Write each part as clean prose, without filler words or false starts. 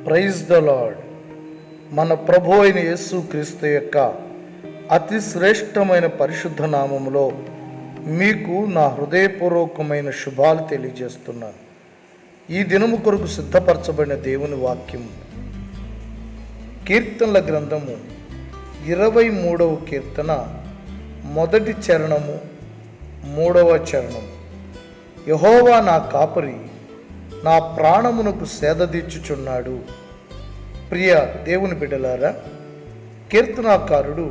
Praise the lord. మన ప్రభు అయిన యేసు క్రీస్తు యొక్క అతి శ్రేష్టమైన పరిశుద్ధ నామములో మీకు నా హృదయపూర్వకమైన శుభాలు తెలియజేస్తున్నాను. ఈ దినము కొరకు సిద్ధపరచబడిన దేవుని వాక్యము కీర్తనల గ్రంథము 23వ కీర్తన మొదటి చరణము 3వ చరణము. యెహోవా నా కాపరి, నా ప్రాణమునకు సేదదీర్చుచున్నాడు. ప్రియ దేవుని బిడ్డలారా, కీర్తనాకారుడు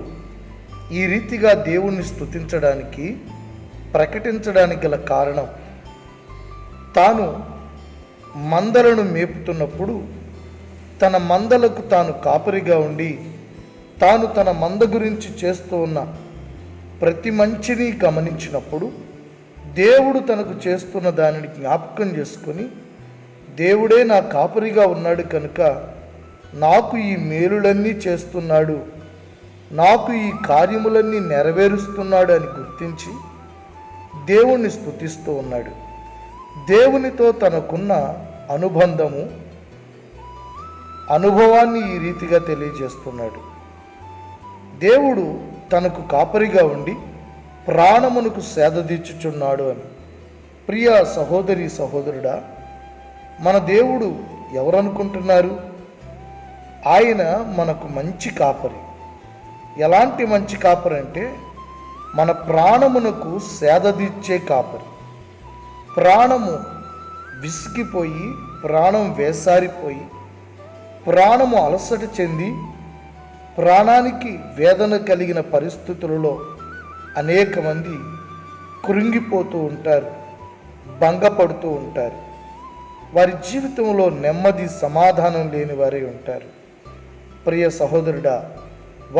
ఈ రీతిగా దేవుణ్ణి స్తుతించడానికి ప్రకటించడానికి గల కారణం, తాను మందలను మేపుతున్నప్పుడు తన మందలకు తాను కాపరిగా ఉండి తాను తన మంద గురించి చేస్తూ ఉన్న ప్రతి మంచిని గమనించినప్పుడు దేవుడు తనకు చేస్తున్న దానిని జ్ఞాపకం చేసుకొని, దేవుడే నా కాపరిగా ఉన్నాడు కనుక నాకు ఈ మేలులన్నీ చేస్తున్నాడు, నాకు ఈ కార్యములన్నీ నెరవేరుస్తున్నాడు అని గుర్తించి దేవుణ్ణి స్తుతిస్తూ ఉన్నాడు. దేవునితో తనకున్న అనుభవాన్ని ఈ రీతిగా తెలియజేస్తున్నాడు. దేవుడు తనకు కాపరిగా ఉండి ప్రాణమునకు సేదదీర్చుచున్నాడు అని. ప్రియ సహోదరి సహోదరుడా, మన దేవుడు ఎవరనుకుంటున్నారు? ఆయన మనకు మంచి కాపరి. ఎలాంటి మంచి కాపరి అంటే, మన ప్రాణమునకు సేదదీర్చే కాపరి. ప్రాణము విసిగిపోయి, ప్రాణం వేసారిపోయి, ప్రాణము అలసట చెంది, ప్రాణానికి వేదన కలిగిన పరిస్థితులలో అనేక మంది కృంగిపోతూ ఉంటారు, భంగపడుతూ ఉంటారు. వారి జీవితంలో నెమ్మది సమాధానం లేని వారే ఉంటారు. ప్రియ సహోదరుడా,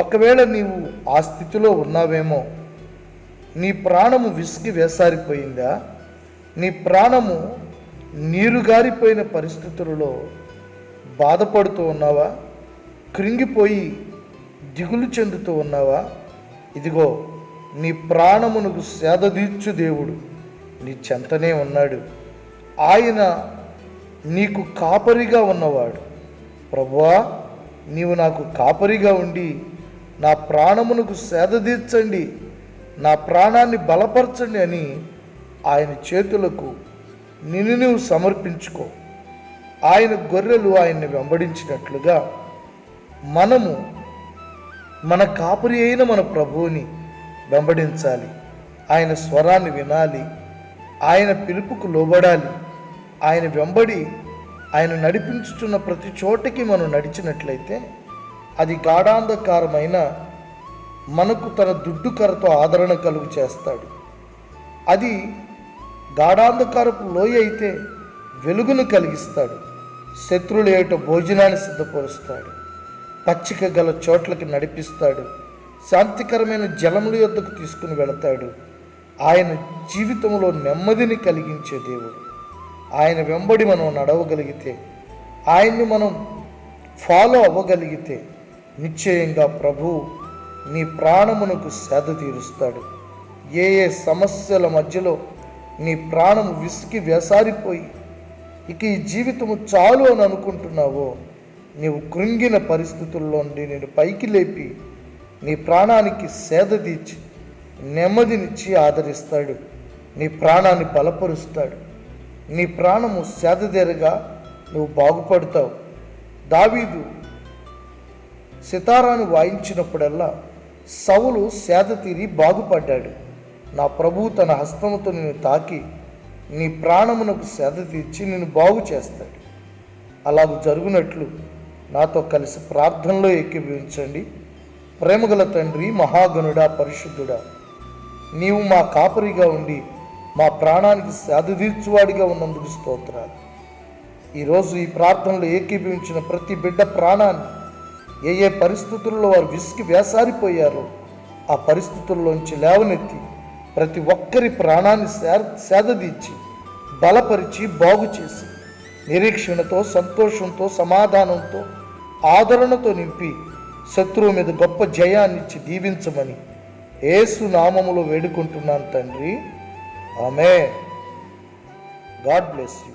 ఒకవేళ నీవు ఆ స్థితిలో ఉన్నావేమో, నీ ప్రాణము విసిగి వేసారిపోయిందా? నీ ప్రాణము నీరుగారిపోయిన పరిస్థితులలో బాధపడుతూ ఉన్నావా? కృంగిపోయి దిగులు చెందుతూ ఉన్నావా? ఇదిగో, నీ ప్రాణమునకు సేదదీర్చు దేవుడు నీ చెంతనే ఉన్నాడు. ఆయన నీకు కాపరిగా ఉన్నవాడు. ప్రభువా, నీవు నాకు కాపరిగా ఉండి నా ప్రాణమునకు సేదదీర్చండి, నా ప్రాణాన్ని బలపరచండి అని ఆయన చేతులకు నిన్ను నువ్వు సమర్పించుకో. ఆయన గొర్రెలు ఆయన్ని వెంబడించినట్లుగా మనము మన కాపరి అయిన మన ప్రభువుని వెంబడించాలి. ఆయన స్వరాన్ని వినాలి, ఆయన పిలుపుకు లోబడాలి. ఆయన వెంబడి ఆయన నడిపించుతున్న ప్రతి చోటకి మనం నడిచినట్లయితే అది గాఢాంధకారమైన మనకు తన దుడ్డు కర్రతో ఆదరణ కలుగు చేస్తాడు. అది గాఢాంధకారపు లోయ అయితే వెలుగును కలిగిస్తాడు. శత్రువుల ఏట భోజనాన్ని సిద్ధపరుస్తాడు. పచ్చిక గల చోట్లకి నడిపిస్తాడు. శాంతికరమైన జలముల యొద్దకు తీసుకుని వెళతాడు. ఆయన జీవితంలో నెమ్మదిని కలిగించే దేవుడు. ఆయన వెంబడి మనం నడవగలిగితే, ఆయన్ని మనం ఫాలో అవ్వగలిగితే నిశ్చయంగా ప్రభు నీ ప్రాణమునకు సేద తీరుస్తాడు. ఏ సమస్యల మధ్యలో నీ ప్రాణము విసిగి వేసారిపోయి ఇక ఈ జీవితము చాలు అని అనుకుంటున్నావో, నీవు కృంగిన పరిస్థితుల్లో నుండి నేను పైకి లేపి నీ ప్రాణానికి సేద తీర్చి నెమ్మదినిచ్చి ఆదరిస్తాడు. నీ ప్రాణాన్ని బలపరుస్తాడు. నీ ప్రాణము సేదతీరగా నువ్వు బాగుపడతావు. దావీదు సితారాను వాయించినప్పుడల్లా సౌలు సేద తీరి బాగుపడ్డాడు. నా ప్రభువు తన హస్తముతో నిన్ను తాకి నీ ప్రాణమునకు సేద తీర్చి నిన్ను బాగు చేస్తాడు. అలాగ జరుగునట్లు నాతో కలిసి ప్రార్థనలో ఏకీభవించండి. ప్రేమగల తండ్రి, మహాగణుడా, పరిశుద్ధుడా, నీవు మా కాపరిగా ఉండి మా ప్రాణానికి సేదతీర్చువాడిగా ఉన్నందుకు స్తోత్రాలు. ఈరోజు ఈ ప్రార్థనలో ఏకీభవించిన ప్రతి బిడ్డ ప్రాణాన్ని ఏ పరిస్థితుల్లో వారు విసిగి వేసారిపోయారో ఆ పరిస్థితుల్లోంచి లేవనెత్తి ప్రతి ఒక్కరి ప్రాణాన్ని సేదదీర్చి బలపరిచి బాగు చేసి నిరీక్షణతో, సంతోషంతో, సమాధానంతో, ఆదరణతో నింపి శత్రువు మీద గొప్ప జయాన్నిచ్చి దీవించమని యేసు నామములో వేడుకుంటున్నాను తండ్రి. ఆమేన్. God bless you.